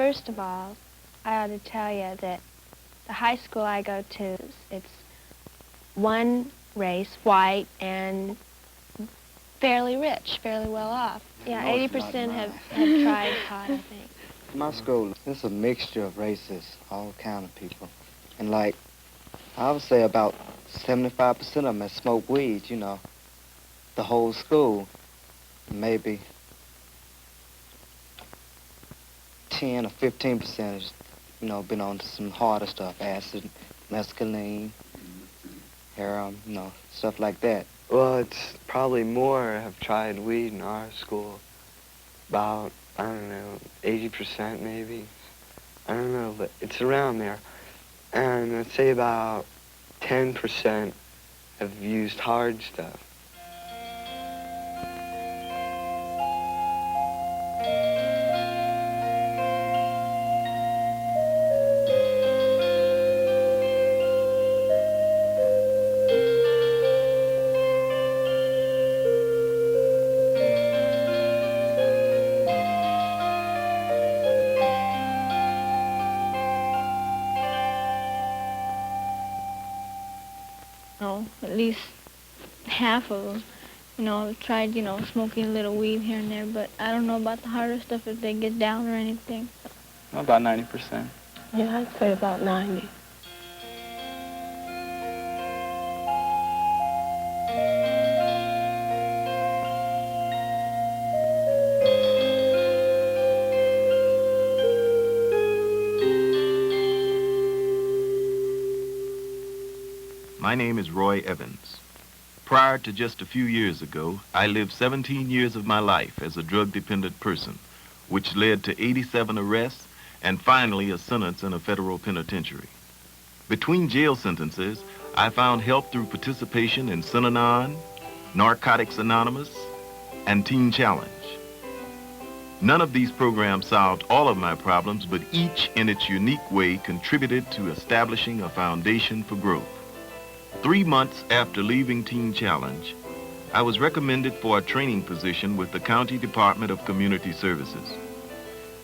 first of all, I ought to tell you that the high school I go to, it's one race, white, and fairly rich, fairly well off. Yeah, 80% have tried pot, I think. My school, it's a mixture of races, all kind of people. And like, I would say about 75% of them have smoked weed, you know. The whole school, maybe 10 or 15% has, you know, been on some harder stuff, acid, mescaline, heroin, you know, stuff like that. Well, it's probably more have tried weed in our school. About, I don't know, 80% maybe. I don't know, but it's around there. And I'd say about 10% have used hard stuff. At least half of them, you know, tried, you know, smoking a little weed here and there, but I don't know about the harder stuff if they get down or anything. About 90%. Yeah, I'd say about 90. My name is Roy Evans. Prior to just a few years ago, I lived 17 years of my life as a drug-dependent person, which led to 87 arrests and finally a sentence in a federal penitentiary. Between jail sentences, I found help through participation in Synanon, Narcotics Anonymous, and Teen Challenge. None of these programs solved all of my problems, but each in its unique way contributed to establishing a foundation for growth. 3 months after leaving Teen Challenge, I was recommended for a training position with the County Department of Community Services.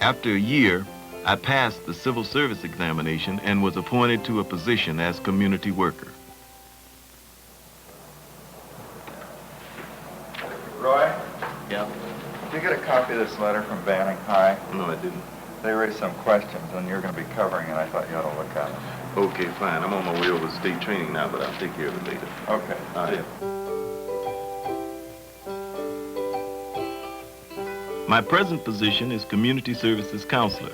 After a year, I passed the civil service examination and was appointed to a position as community worker. Roy? Yeah? Did you get a copy of this letter from Banning High? No, I didn't. They raised some questions, and you're going to be covering it. I thought you ought to look at it. Okay, fine. I'm on my way over to state training now, but I'll take care of it later. Okay. All right. My present position is Community Services Counselor.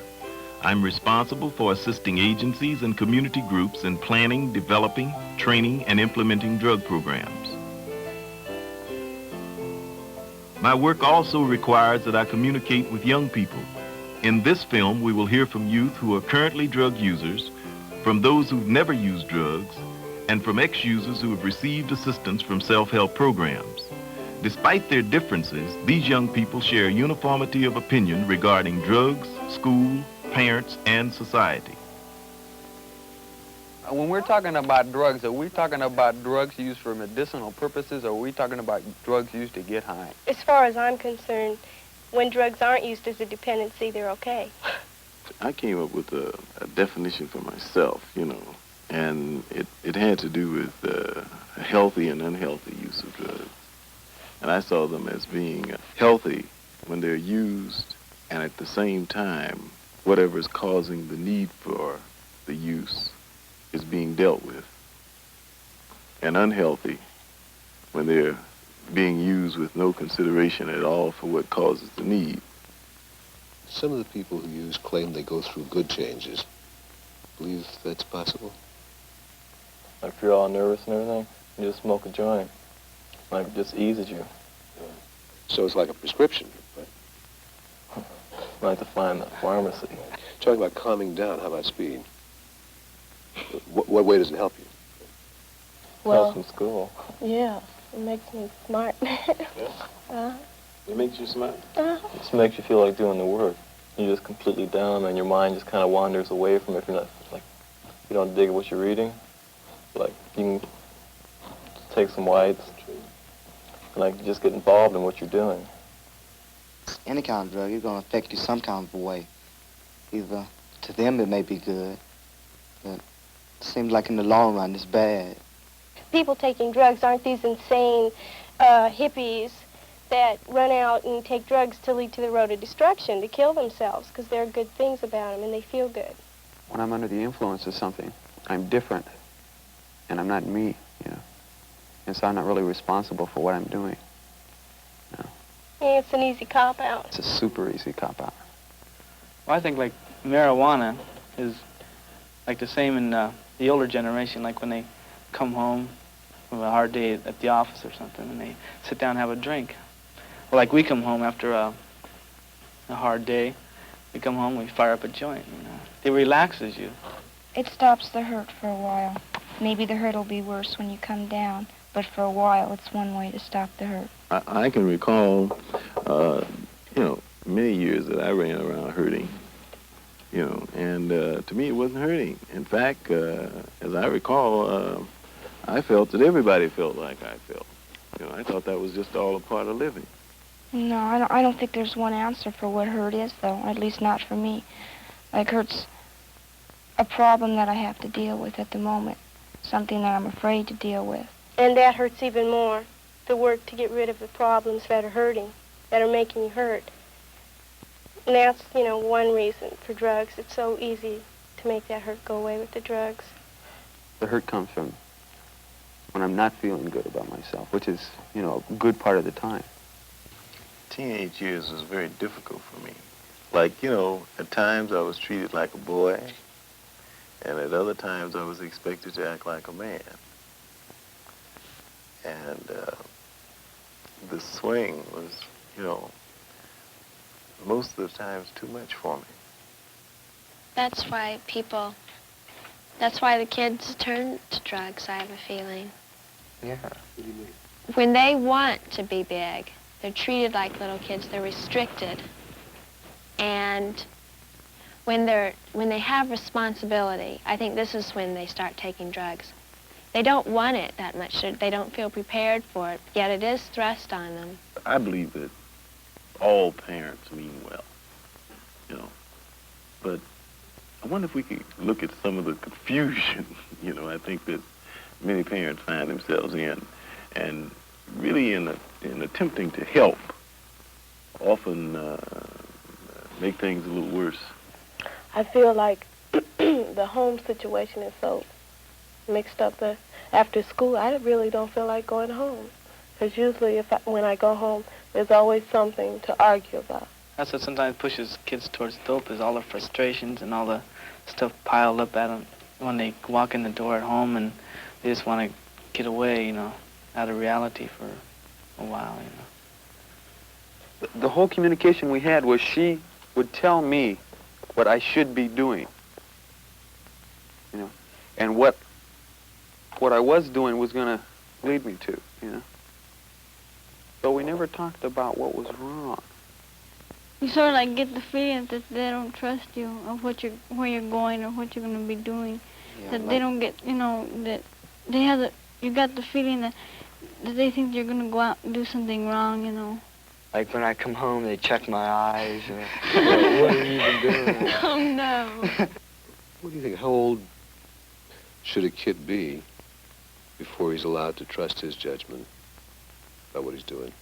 I'm responsible for assisting agencies and community groups in planning, developing, training, and implementing drug programs. My work also requires that I communicate with young people. In this film, we will hear from youth who are currently drug users, from those who've never used drugs, and from ex-users who have received assistance from self-help programs. Despite their differences, these young people share a uniformity of opinion regarding drugs, school, parents, and society. When we're talking about drugs, are we talking about drugs used for medicinal purposes, or are we talking about drugs used to get high? As far as I'm concerned, when drugs aren't used as a dependency, they're okay. I came up with a definition for myself, you know, and it had to do with healthy and unhealthy use of drugs. And I saw them as being healthy when they're used, and at the same time, whatever is causing the need for the use is being dealt with. And unhealthy when they're being used with no consideration at all for what causes the need. Some of the people who use claim they go through good changes. Believe that's possible? Like if you're all nervous and everything, you just smoke a joint. Like it just eases you. Yeah. So it's like a prescription, right? Like to find the pharmacy. Talking about calming down, how about speed? What way does it help you? Well, helps in school. Yeah, it makes me smart. Yeah? It makes you smart? It just makes you feel like doing the work. You're just completely down, and your mind just kind of wanders away from it. If you're not, like, you don't dig what you're reading, like, you can take some whites, and, like, just get involved in what you're doing. Any kind of drug, it's going to affect you some kind of way. either to them it may be good, but it seems like in the long run it's bad. People taking drugs aren't these insane hippies that run out and take drugs to lead to the road of destruction, to kill themselves, because there are good things about them and they feel good. When I'm under the influence of something, I'm different, and I'm not me, you know. And so I'm not really responsible for what I'm doing. No. Yeah, it's an easy cop-out. It's a super easy cop-out. Well, I think like marijuana is like the same in the older generation, like when they come home from a hard day at the office or something and they sit down and have a drink. Well, like we come home after a hard day, we come home, we fire up a joint, you know. It relaxes you. It stops the hurt for a while. Maybe the hurt will be worse when you come down, but for a while it's one way to stop the hurt. I can recall, you know, many years that I ran around hurting, you know, and to me it wasn't hurting. In fact, as I recall, I felt that everybody felt like I felt. You know, I thought that was just all a part of living. No, I don't think there's one answer for what hurt is, though, at least not for me. Like, hurt's a problem that I have to deal with at the moment, something that I'm afraid to deal with. And that hurts even more, the work to get rid of the problems that are hurting, that are making you hurt. And that's, you know, one reason for drugs. It's so easy to make that hurt go away with the drugs. The hurt comes from when I'm not feeling good about myself, which is, you know, a good part of the time. Teenage years was very difficult for me. Like, you know, at times I was treated like a boy, and at other times I was expected to act like a man. And the swing was, you know, most of the times too much for me. That's why the kids turn to drugs, I have a feeling. Yeah. When they want to be big, they're treated like little kids, they're restricted. And when they have responsibility, I think this is when they start taking drugs. They don't want it that much, they don't feel prepared for it, yet it is thrust on them. I believe that all parents mean well, you know, but I wonder if we could look at some of the confusion, you know, I think that many parents find themselves in, and really in attempting to help, often make things a little worse. I feel like the home situation is so mixed up that after school, I really don't feel like going home. Because usually when I go home, there's always something to argue about. That's what sometimes pushes kids towards dope, is all the frustrations and all the stuff piled up at them when they walk in the door at home, and they just want to get away, you know, out of reality for a while, you know. The whole communication we had was she would tell me what I should be doing, you know, and what I was doing was going to lead me to, you know. But we never talked about what was wrong. You sort of like get the feeling that they don't trust you of where you're going or what you're going to be doing. Yeah, that like, they don't get, you know, that they have you got the feeling that they think you're going to go out and do something wrong, you know. Like when I come home, they check my eyes. What are you even doing? Oh, no. What do you think, how old should a kid be before he's allowed to trust his judgment about what he's doing?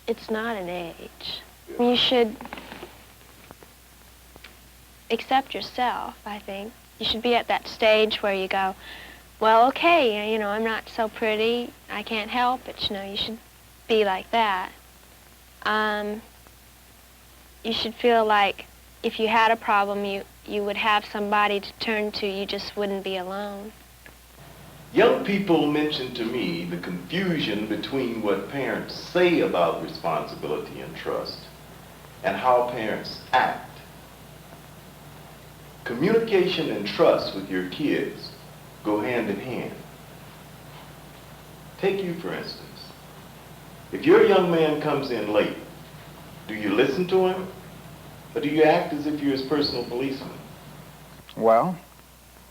It's not an age. You should accept yourself, I think. You should be at that stage where you go, well, okay, you know, I'm not so pretty, I can't help it, you know, you should be like that. You should feel like if you had a problem, you would have somebody to turn to, you just wouldn't be alone. Young people mention to me the confusion between what parents say about responsibility and trust and how parents act. Communication and trust with your kids go hand in hand. Take you, for instance. If your young man comes in late, do you listen to him, or do you act as if you're his personal policeman? Well,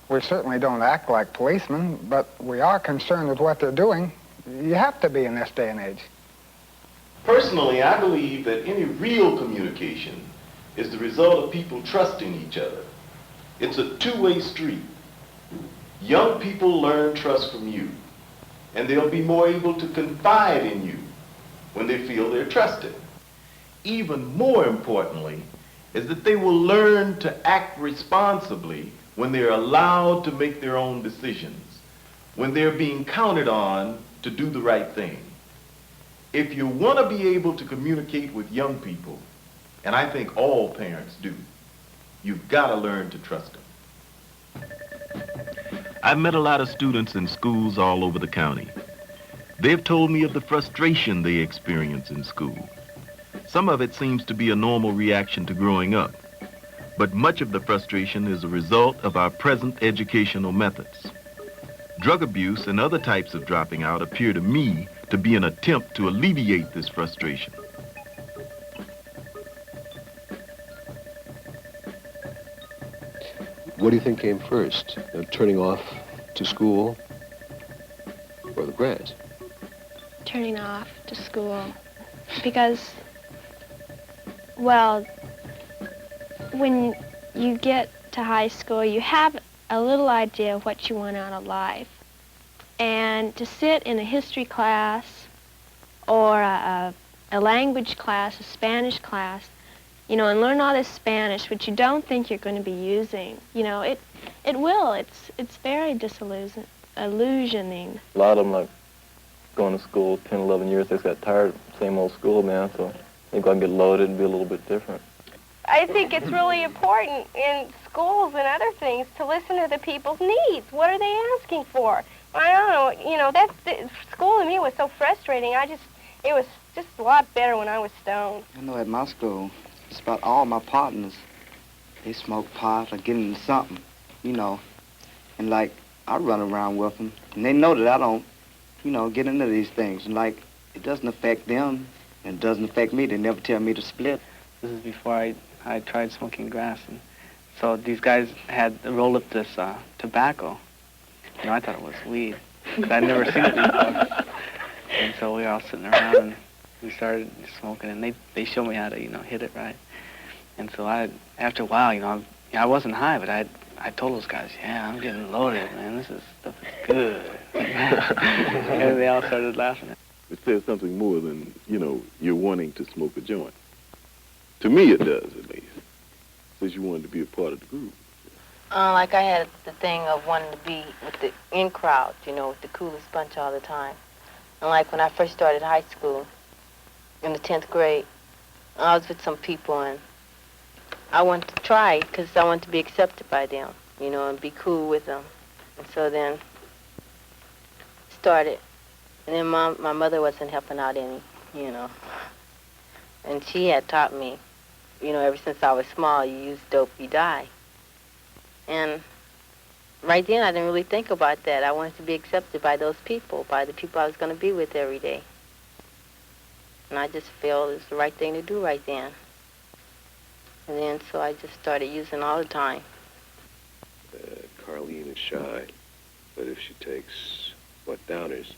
we certainly don't act like policemen, but we are concerned with what they're doing. You have to be in this day and age. Personally, I believe that any real communication is the result of people trusting each other. It's a two-way street. Young people learn trust from you, and they'll be more able to confide in you when they feel they're trusted. Even more importantly is that they will learn to act responsibly when they're allowed to make their own decisions, when they're being counted on to do the right thing. If you want to be able to communicate with young people, and I think all parents do, you've got to learn to trust them. I've met a lot of students in schools all over the county. They've told me of the frustration they experience in school. Some of it seems to be a normal reaction to growing up, but much of the frustration is a result of our present educational methods. Drug abuse and other types of dropping out appear to me to be an attempt to alleviate this frustration. What do you think came first, turning off to school or the grads? Turning off to school because, well, when you get to high school, you have a little idea of what you want out of life. And to sit in a history class or a language class, a Spanish class, you know, and learn all this Spanish, which you don't think you're going to be using, you know, it will. It's very disillusioning. A lot of them, like, going to school 10, 11 years, they just got tired of the same old school, man, so they go and get loaded and be a little bit different. I think it's really important in schools and other things to listen to the people's needs. What are they asking for? I don't know, you know, school to me was so frustrating. It was just a lot better when I was stoned. I know at my school, just about all my partners, they smoke pot or get into something, you know. And, like, I run around with them, and they know that I don't, you know, get into these things. And, like, it doesn't affect them, and it doesn't affect me. They never tell me to split. This is before I tried smoking grass. And so these guys had rolled up this tobacco. You know, I thought it was weed, because I'd never seen it before. And so we were all sitting around, and we started smoking, and they showed me how to, you know, hit it right. And so after a while, you know, I wasn't high, but I told those guys, yeah, I'm getting loaded, man. This stuff is good. And they all started laughing. It says something more than, you know, you're wanting to smoke a joint. To me, it does, at least. It says you wanted to be a part of the group. Like I had the thing of wanting to be with the in crowd, you know, with the coolest bunch all the time. And like when I first started high school, in the 10th grade, I was with some people, and I wanted to try it because I wanted to be accepted by them, you know, and be cool with them. And so then started. And then my mother wasn't helping out any, you know. And she had taught me, you know, ever since I was small, you use dope, you die. And right then, I didn't really think about that. I wanted to be accepted by those people, by the people I was going to be with every day. And I just felt it was the right thing to do right then. And then, so I just started using all the time. Carlene is shy, but if she takes downers,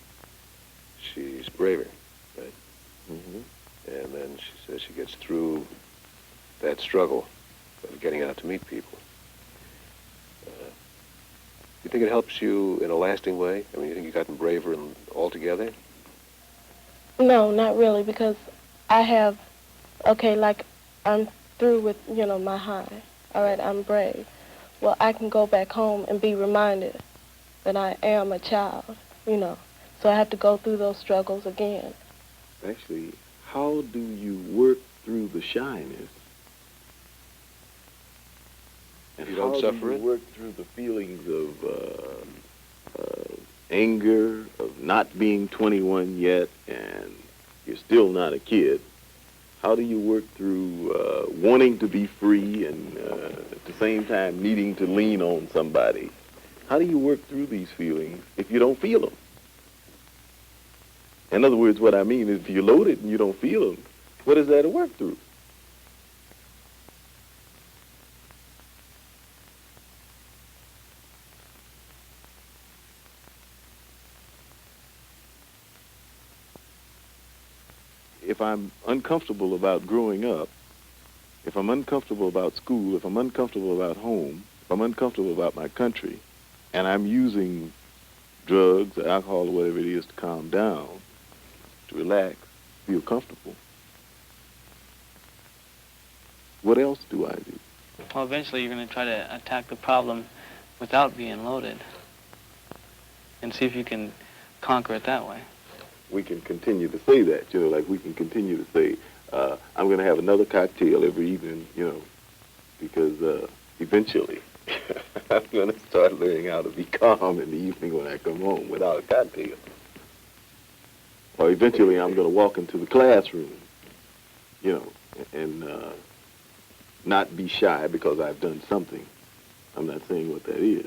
she's braver, right? Mm-hmm. And then she says she gets through that struggle of getting out to meet people. You think it helps you in a lasting way? I mean, you think you've gotten braver and altogether? No, not really, because I have, okay, like, I'm through with, you know, my high. All right, I'm brave. Well, I can go back home and be reminded that I am a child, you know. So I have to go through those struggles again. Actually, how do you work through the shyness? And you don't suffer it? How do you work through the feelings of anger, of not being 21 yet, and you're still not a kid? How do you work through wanting to be free and at the same time needing to lean on somebody? How do you work through these feelings if you don't feel them? In other words, what I mean is if you're loaded and you don't feel them, what is that to work through? If I'm uncomfortable about growing up, If I'm uncomfortable about school, if I'm uncomfortable about home, if I'm uncomfortable about my country, and I'm using drugs or alcohol or whatever it is to calm down, to relax, feel comfortable, what else do I do? Well, eventually you're going to try to attack the problem without being loaded and see if you can conquer it that way. We can continue to say that, like we can continue to say, I'm going to have another cocktail every evening, because eventually I'm going to start learning how to be calm in the evening when I come home without a cocktail. Or eventually I'm going to walk into the classroom, and not be shy because I've done something. I'm not saying what that is.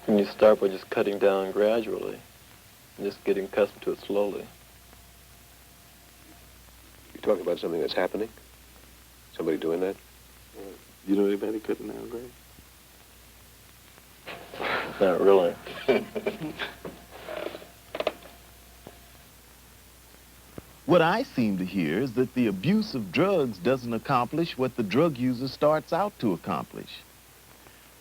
And you start by just cutting down gradually, just getting accustomed to it slowly. You talk about something that's happening? Somebody doing that? You know anybody cutting down grass? Not really. What I seem to hear is that the abuse of drugs doesn't accomplish what the drug user starts out to accomplish.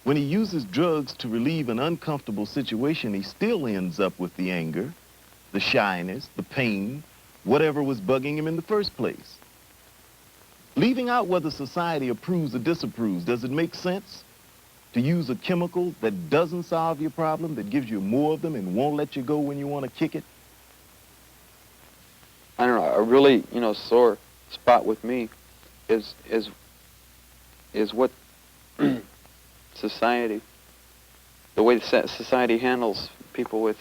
When he uses drugs to relieve an uncomfortable situation, he still ends up with the anger, the shyness, the pain, whatever was bugging him in the first place. Leaving out whether society approves or disapproves, does it make sense to use a chemical that doesn't solve your problem, that gives you more of them and won't let you go when you want to kick it? I don't know, a really, sore spot with me is what society, the way society handles people with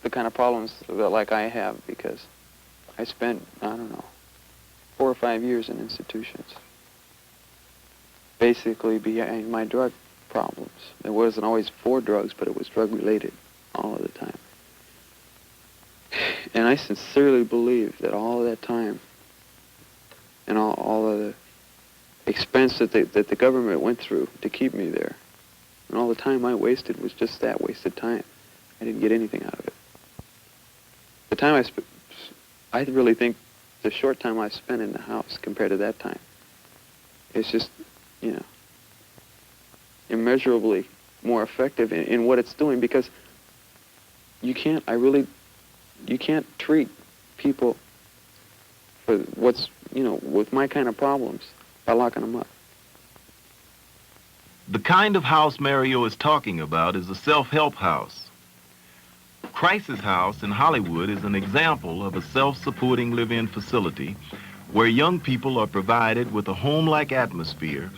the kind of problems that like I have, because I spent, 4 or 5 years in institutions, basically behind my drug problems. It wasn't always for drugs, but it was drug-related all of the time. And I sincerely believe that all of that time and all of the expense that the government went through to keep me there, and all the time I wasted was just that, wasted time. I didn't get anything out of it. The time I really think the short time I spent in the house compared to that time, it's just, immeasurably more effective in what it's doing, because you can't treat people for what's, with my kind of problems by locking them up. The kind of house Mario is talking about is a self-help house. Crisis House in Hollywood is an example of a self-supporting live-in facility where young people are provided with a home-like atmosphere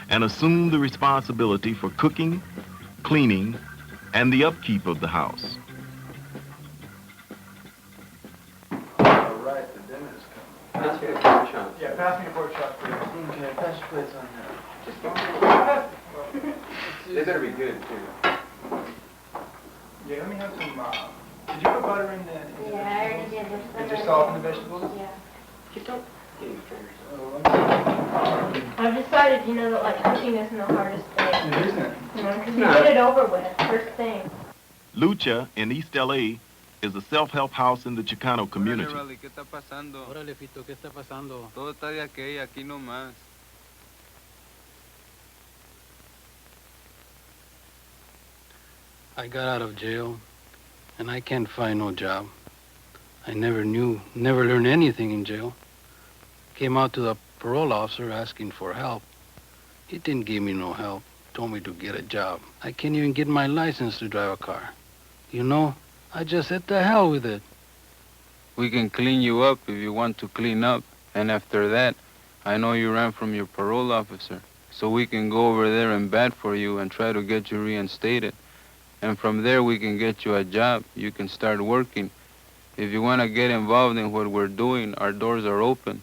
and assume the responsibility for cooking, cleaning, and the upkeep of the house. All right, the dinner's coming. Pass me a pork chop. Yeah, pass me a pork chop, please. Okay, pass your plates on there. They better be good, too. Yeah, let me have some, did you put butter in the... Yeah, I already did. Did you soften the vegetables? Yeah. I've decided, that cooking isn't the hardest thing. It isn't. Because you get it over with, first thing. Lucha in East L.A. is a self-help house in the Chicano community. Órale, ¿qué está pasando? Órale, Fito, ¿qué está pasando? Todo está de aquí nomás. I got out of jail, and I can't find no job. I never learned anything in jail. Came out to the parole officer asking for help. He didn't give me no help, told me to get a job. I can't even get my license to drive a car. I just said the hell with it. We can clean you up if you want to clean up, and after that, I know you ran from your parole officer, so we can go over there and bat for you and try to get you reinstated. And from there, we can get you a job. You can start working. If you want to get involved in what we're doing, our doors are open.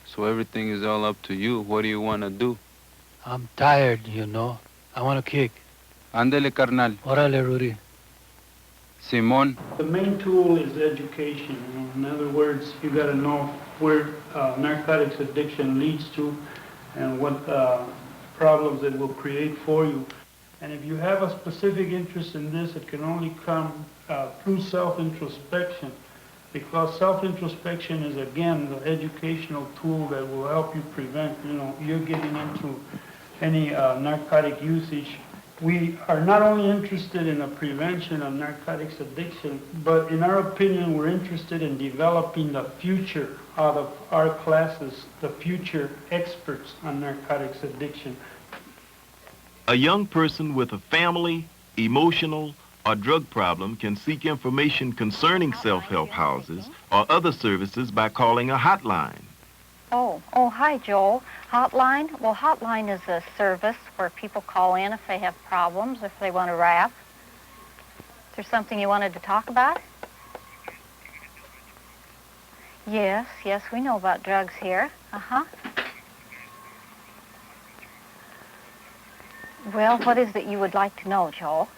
So everything is all up to you. What do you want to do? I'm tired, I want to kick. Ándele, carnal. Órale, Rudy. Simón. The main tool is education. In other words, you got to know where narcotics addiction leads to and what problems it will create for you. And if you have a specific interest in this, it can only come through self-introspection. Because self-introspection is, again, the educational tool that will help you prevent, you're getting into any narcotic usage. We are not only interested in the prevention of narcotics addiction, but in our opinion, we're interested in developing the future out of our classes, the future experts on narcotics addiction. A young person with a family, emotional, or drug problem can seek information concerning self-help houses or other services by calling a hotline. Oh, hi, Joel. Hotline? Well, Hotline is a service where people call in if they have problems, if they want to rap. Is there something you wanted to talk about? Yes, we know about drugs here. Uh-huh. Well, what is it you would like to know, Joel?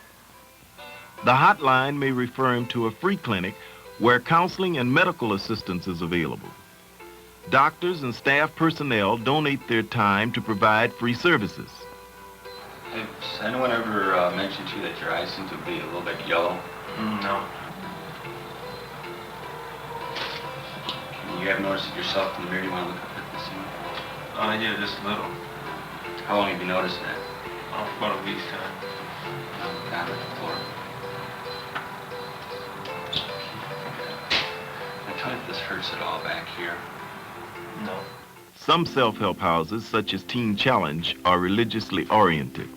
The hotline may refer him to a free clinic where counseling and medical assistance is available. Doctors and staff personnel donate their time to provide free services. Has anyone ever mentioned to you that your eyes seem to be a little bit yellow? No. You have noticed it yourself in the mirror? You want to look up at this thing? Yeah, just a little. How long have you noticed that? About a week's time. Down at the floor. Can I tell you if this hurts at all back here? No. Some self-help houses, such as Teen Challenge, are religiously oriented.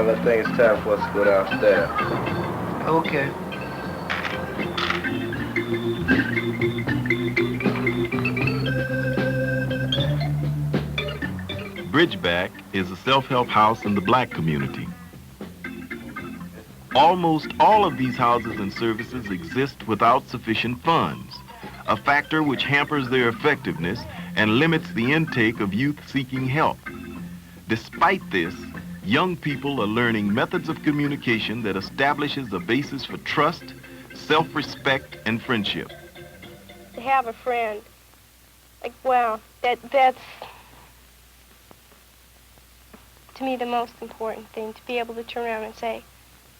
I think it's time for us to go downstairs. Okay. Bridgeback is a self-help house in the black community. Almost all of these houses and services exist without sufficient funds, a factor which hampers their effectiveness and limits the intake of youth seeking help. Despite this, young people are learning methods of communication that establishes a basis for trust, self-respect, and friendship. To have a friend, like, wow, that's, to me, the most important thing, to be able to turn around and say,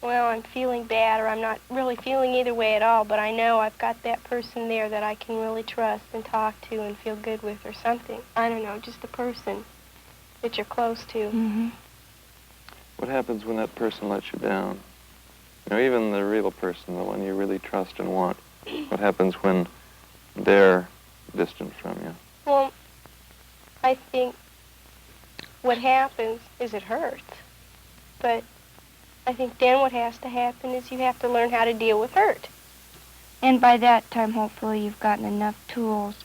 well, I'm feeling bad, or I'm not really feeling either way at all, but I know I've got that person there that I can really trust and talk to and feel good with or something. I don't know, just a person that you're close to. Mm-hmm. What happens when that person lets you down? You know, even the real person, the one you really trust and want, what happens when they're distant from you? Well, I think what happens is it hurts. But I think then what has to happen is you have to learn how to deal with hurt. And by that time, hopefully, you've gotten enough tools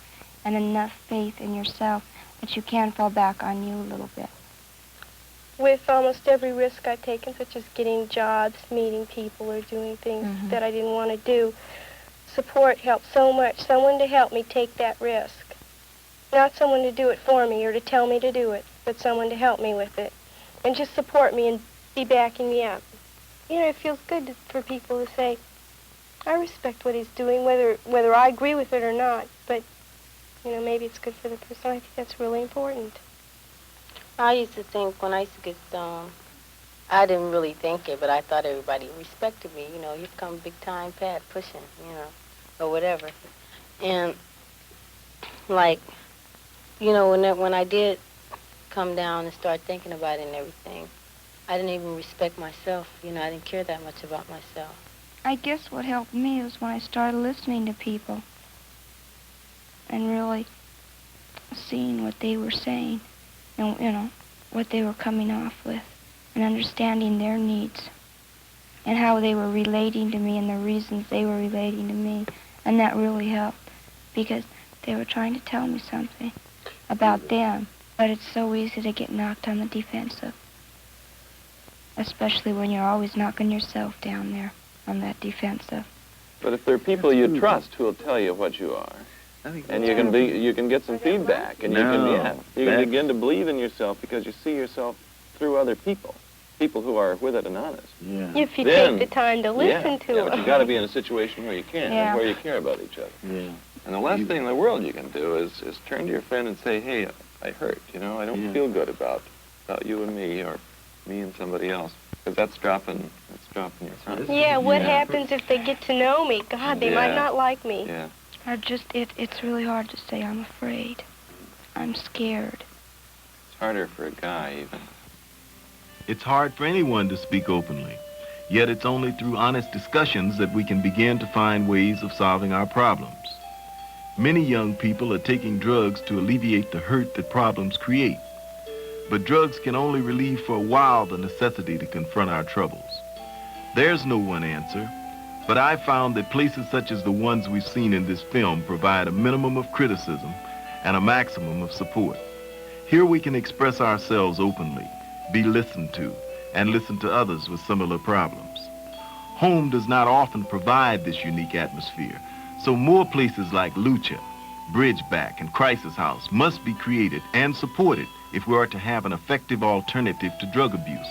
and enough faith in yourself that you can fall back on you a little bit. With almost every risk I've taken, such as getting jobs, meeting people, or doing things that I didn't want to do, support helped so much. Someone to help me take that risk. Not someone to do it for me or to tell me to do it, but someone to help me with it. And just support me and be backing me up. You know, it feels good for people to say, I respect what he's doing, whether I agree with it or not, but, you know, maybe it's good for the person. I think that's really important. I used to think when I used to get stoned, I didn't really think it, but I thought everybody respected me. You know, here come big time Pat pushing, you know, or whatever. And, like, you know, when I did come down and start thinking about it and everything, I didn't even respect myself. You know, I didn't care that much about myself. I guess what helped me was when I started listening to people and really seeing what they were saying and, you know, what they were coming off with and understanding their needs and how they were relating to me and the reasons they were relating to me. And that really helped because they were trying to tell me something about them. But it's so easy to get knocked on the defensive, especially when you're always knocking yourself down there on that defensive. But if there are people you trust who will tell you what you are, and you can get some feedback, and you can begin to believe in yourself because you see yourself through other people who are with it and honest. Yeah. If you take the time to listen to them. them. But you got to be in a situation where you can, and where you care about each other. Yeah. And the last thing in the world you can do is turn to your friend and say, hey, I hurt, you know, I don't feel good about you and me, or me and somebody else, because that's dropping your front. Yeah, what happens if they get to know me? God, they might not like me. Yeah. Or just, it's really hard to say I'm afraid. I'm scared. It's harder for a guy, even. It's hard for anyone to speak openly, yet it's only through honest discussions that we can begin to find ways of solving our problems. Many young people are taking drugs to alleviate the hurt that problems create. But drugs can only relieve for a while the necessity to confront our troubles. There's no one answer, but I've found that places such as the ones we've seen in this film provide a minimum of criticism and a maximum of support. Here we can express ourselves openly, be listened to, and listen to others with similar problems. Home does not often provide this unique atmosphere, so more places like Lucha, Bridgeback, and Crisis House must be created and supported if we are to have an effective alternative to drug abuse.